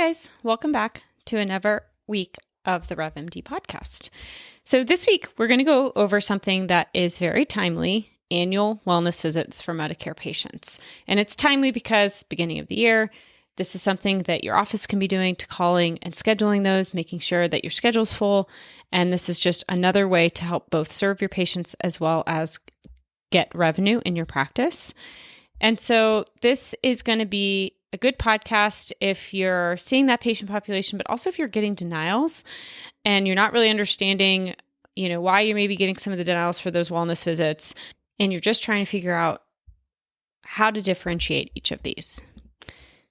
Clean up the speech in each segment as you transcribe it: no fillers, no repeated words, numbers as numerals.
guys, welcome back to another week of the RevMD podcast. So this week, we're going to go over something that is very timely, annual wellness visits for Medicare patients. And it's timely because beginning of the year, this is something that your office can be doing to calling and scheduling those, making sure that your schedule's full. And this is just another way to help both serve your patients as well as get revenue in your practice. And so this is going to be a good podcast if you're seeing that patient population, but also if you're getting denials and you're not really understanding, why you may be getting some of the denials for those wellness visits, and you're just trying to figure out how to differentiate each of these.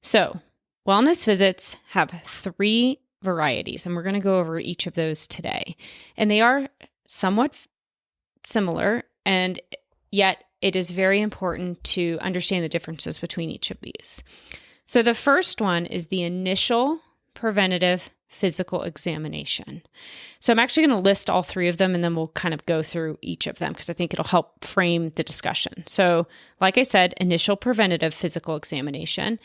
So wellness visits have 3 varieties, and we're going to go over each of those today. And they are somewhat similar, and yet it is very important to understand the differences between each of these. So the first one is the initial preventative physical examination. So I'm actually going to list all 3 of them, and then we'll kind of go through each of them because I think it'll help frame the discussion. So like I said, initial preventative physical examination,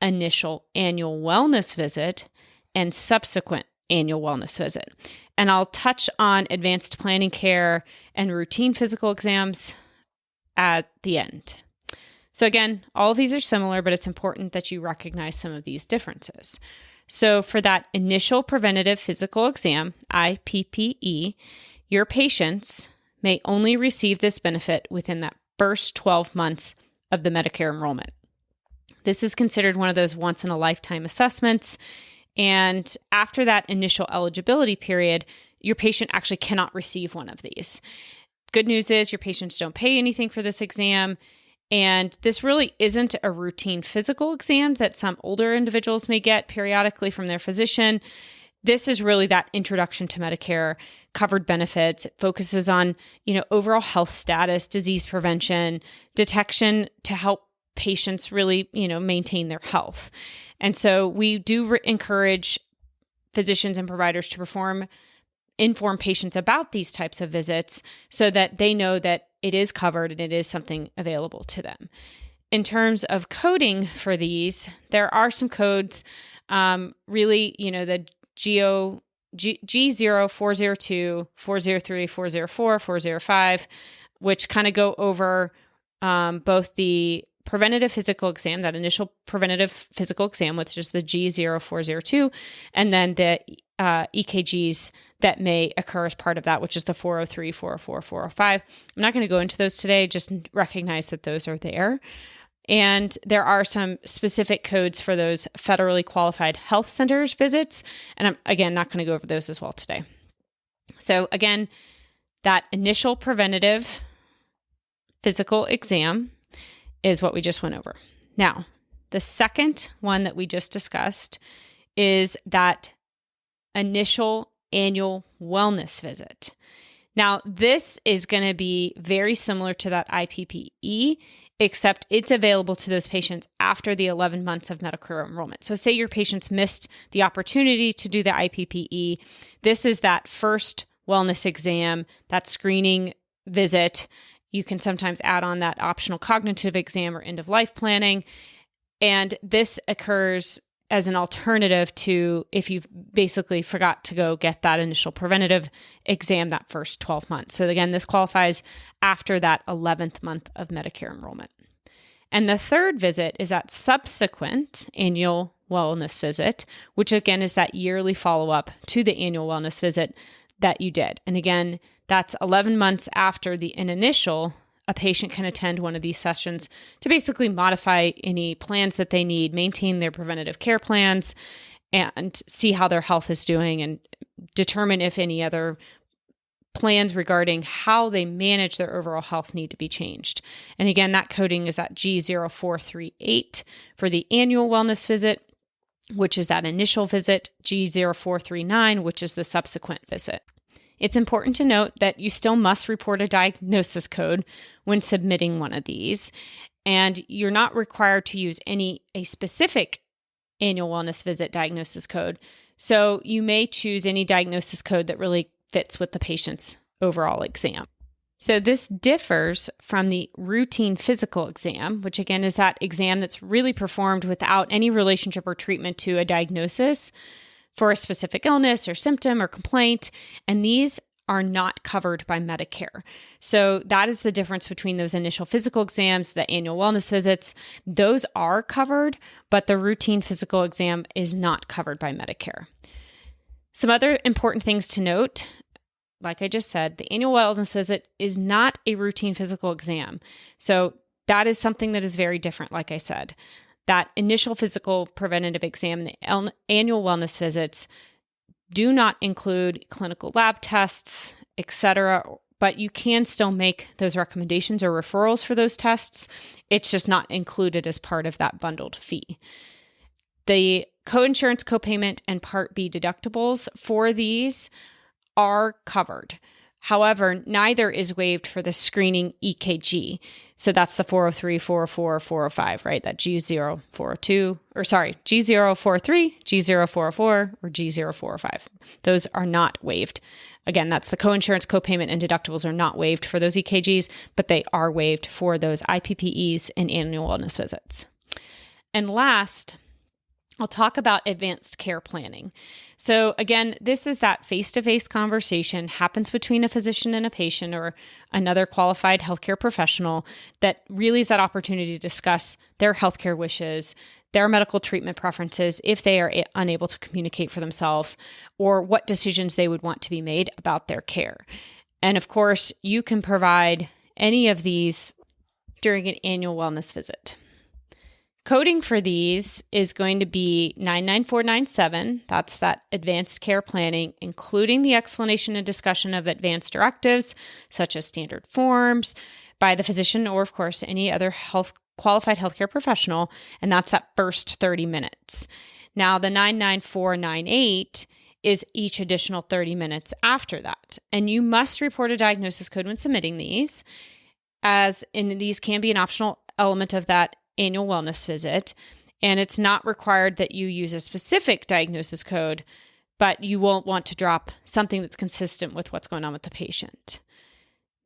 initial annual wellness visit, and subsequent annual wellness visit. And I'll touch on advanced planning care and routine physical exams at the end. So again, all of these are similar, but it's important that you recognize some of these differences. So for that initial preventative physical exam, IPPE, your patients may only receive this benefit within that first 12 months of the Medicare enrollment. This is considered one of those once-in-a-lifetime assessments. And after that initial eligibility period, your patient actually cannot receive one of these. Good news is your patients don't pay anything for this exam. And this really isn't a routine physical exam that some older individuals may get periodically from their physician. This is really that introduction to Medicare covered benefits. It focuses on, overall health status, disease prevention, detection to help patients really, maintain their health. And so we do encourage physicians and providers to inform patients about these types of visits so that they know that it is covered and it is something available to them. In terms of coding for these, there are some codes, really, the G0, 402, 403, 404, 405, which kind of go over both the preventative physical exam, that initial preventative physical exam, which is the G0402, and then the EKGs that may occur as part of that, which is the 403, 404, 405. I'm not going to go into those today, just recognize that those are there. And there are some specific codes for those federally qualified health centers visits. And I'm, again, not going to go over those as well today. So again, that initial preventative physical exam is what we just went over. Now, the second one that we just discussed is that initial annual wellness visit. Now, this is going to be very similar to that IPPE, except it's available to those patients after the 11 months of Medicare enrollment. So say your patients missed the opportunity to do the IPPE. This is that first wellness exam, that screening visit. You can sometimes add on that optional cognitive exam or end-of-life planning. And this occurs as an alternative to if you've basically forgot to go get that initial preventative exam that first 12 months. So again, this qualifies after that 11th month of Medicare enrollment. And the third visit is that subsequent annual wellness visit, which again is that yearly follow-up to the annual wellness visit that you did. And again, that's 11 months after an initial, a patient can attend one of these sessions to basically modify any plans that they need, maintain their preventative care plans, and see how their health is doing and determine if any other plans regarding how they manage their overall health need to be changed. And again, that coding is at G0438 for the annual wellness visit, which is that initial visit, G0439, which is the subsequent visit. It's important to note that you still must report a diagnosis code when submitting one of these, and you're not required to use a specific annual wellness visit diagnosis code. So you may choose any diagnosis code that really fits with the patient's overall exam. So this differs from the routine physical exam, which again is that exam that's really performed without any relationship or treatment to a diagnosis for a specific illness or symptom or complaint. And these are not covered by Medicare. So that is the difference between those initial physical exams, the annual wellness visits. Those are covered, but the routine physical exam is not covered by Medicare. Some other important things to note, like I just said, the annual wellness visit is not a routine physical exam. So that is something that is very different, like I said. That initial physical preventative exam, the annual wellness visits, do not include clinical lab tests, etc., but you can still make those recommendations or referrals for those tests. It's just not included as part of that bundled fee. The coinsurance copayment and Part B deductibles for these are covered. However, neither is waived for the screening EKG. So that's the 403, 404, 405, right? That G0402, G043, G0404, or G0405. Those are not waived. Again, that's the coinsurance, copayment, and deductibles are not waived for those EKGs, but they are waived for those IPPEs and annual wellness visits. And last, I'll talk about advanced care planning. So again, this is that face-to-face conversation happens between a physician and a patient or another qualified healthcare professional that really is that opportunity to discuss their healthcare wishes, their medical treatment preferences if they are unable to communicate for themselves, or what decisions they would want to be made about their care. And of course, you can provide any of these during an annual wellness visit. Coding for these is going to be 99497. That's that advanced care planning, including the explanation and discussion of advanced directives, such as standard forms by the physician or, of course, any other qualified healthcare professional. And that's that first 30 minutes. Now, the 99498 is each additional 30 minutes after that. And you must report a diagnosis code when submitting these, as in these can be an optional element of that annual wellness visit, and it's not required that you use a specific diagnosis code, but you won't want to drop something that's consistent with what's going on with the patient.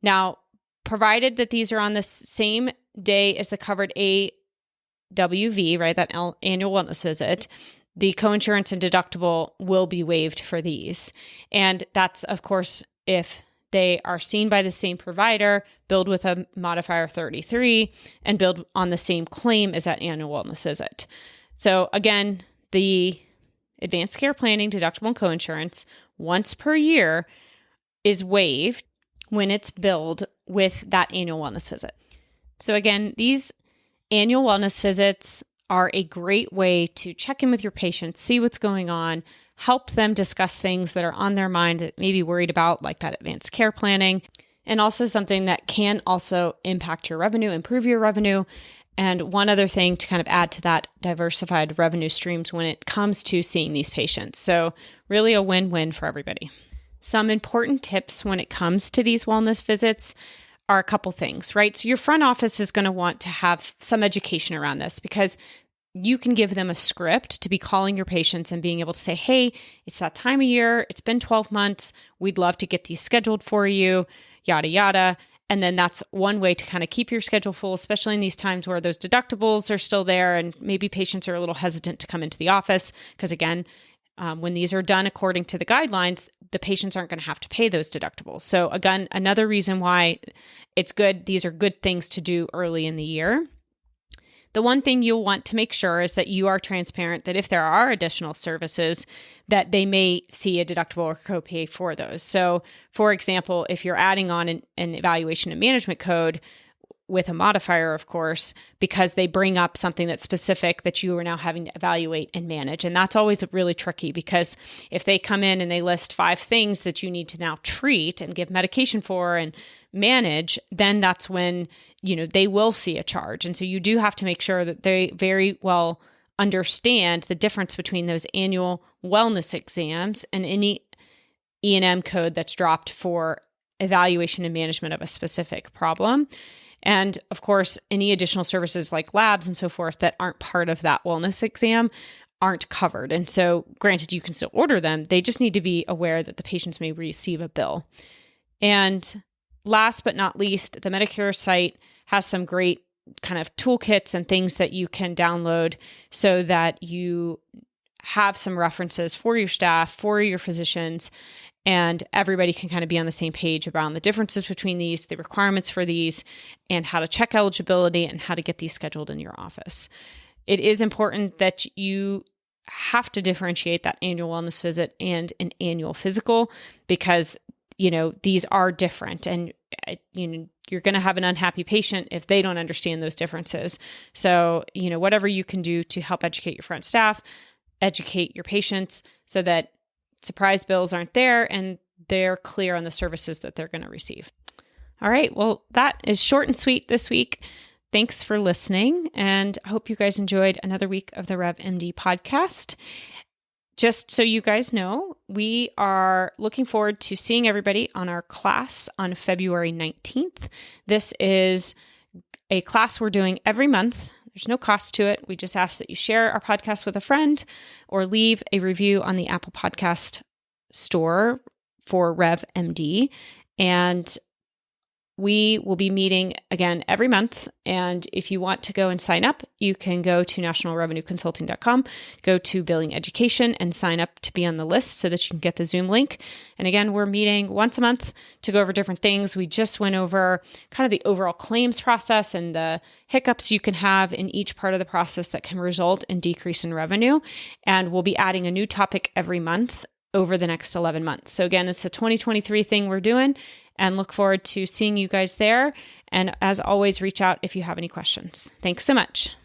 Now, provided that these are on the same day as the covered AWV, right, that annual wellness visit, the coinsurance and deductible will be waived for these. And that's, of course, if they are seen by the same provider, billed with a modifier 33, and billed on the same claim as that annual wellness visit. So again, the advanced care planning, deductible, and coinsurance once per year is waived when it's billed with that annual wellness visit. So again, these annual wellness visits are a great way to check in with your patients, see what's going on, help them discuss things that are on their mind that may be worried about, like that advanced care planning, and also something that can also impact your revenue, improve your revenue. And one other thing to kind of add to that, diversified revenue streams when it comes to seeing these patients. So really a win-win for everybody. Some important tips when it comes to these wellness visits are a couple things, right? So your front office is going to want to have some education around this, because you can give them a script to be calling your patients and being able to say, hey, it's that time of year. It's been 12 months. We'd love to get these scheduled for you, yada, yada. And then that's one way to kind of keep your schedule full, especially in these times where those deductibles are still there and maybe patients are a little hesitant to come into the office. Because again, when these are done according to the guidelines, the patients aren't going to have to pay those deductibles. So again, another reason why it's good, these are good things to do early in the year. The one thing you'll want to make sure is that you are transparent that if there are additional services, that they may see a deductible or copay for those. So, for example, if you're adding on an evaluation and management code with a modifier, of course, because they bring up something that's specific that you are now having to evaluate and manage. And that's always really tricky, because if they come in and they list 5 things that you need to now treat and give medication for and manage, then that's when, they will see a charge. And so you do have to make sure that they very well understand the difference between those annual wellness exams and any E&M code that's dropped for evaluation and management of a specific problem. And of course, any additional services like labs and so forth that aren't part of that wellness exam aren't covered. And so granted, you can still order them. They just need to be aware that the patients may receive a bill. And last but not least, the Medicare site has some great kind of toolkits and things that you can download so that you have some references for your staff, for your physicians, and everybody can kind of be on the same page around the differences between these, the requirements for these, and how to check eligibility and how to get these scheduled in your office. It is important that you have to differentiate that annual wellness visit and an annual physical because, these are different, and you're going to have an unhappy patient if they don't understand those differences. So, whatever you can do to help educate your front staff, educate your patients so that surprise bills aren't there and they're clear on the services that they're going to receive. All right. Well, that is short and sweet this week. Thanks for listening, and I hope you guys enjoyed another week of the RevMD podcast. Just so you guys know, we are looking forward to seeing everybody on our class on February 19th. This is a class we're doing every month. There's no cost to it. We just ask that you share our podcast with a friend or leave a review on the Apple Podcast store for RevMD. And we will be meeting again every month. And if you want to go and sign up, you can go to nationalrevenueconsulting.com, go to billing education and sign up to be on the list so that you can get the Zoom link. And again, we're meeting once a month to go over different things. We just went over kind of the overall claims process and the hiccups you can have in each part of the process that can result in decrease in revenue. And we'll be adding a new topic every month over the next 11 months. So again, it's a 2023 thing we're doing, and look forward to seeing you guys there. And as always, reach out if you have any questions. Thanks so much.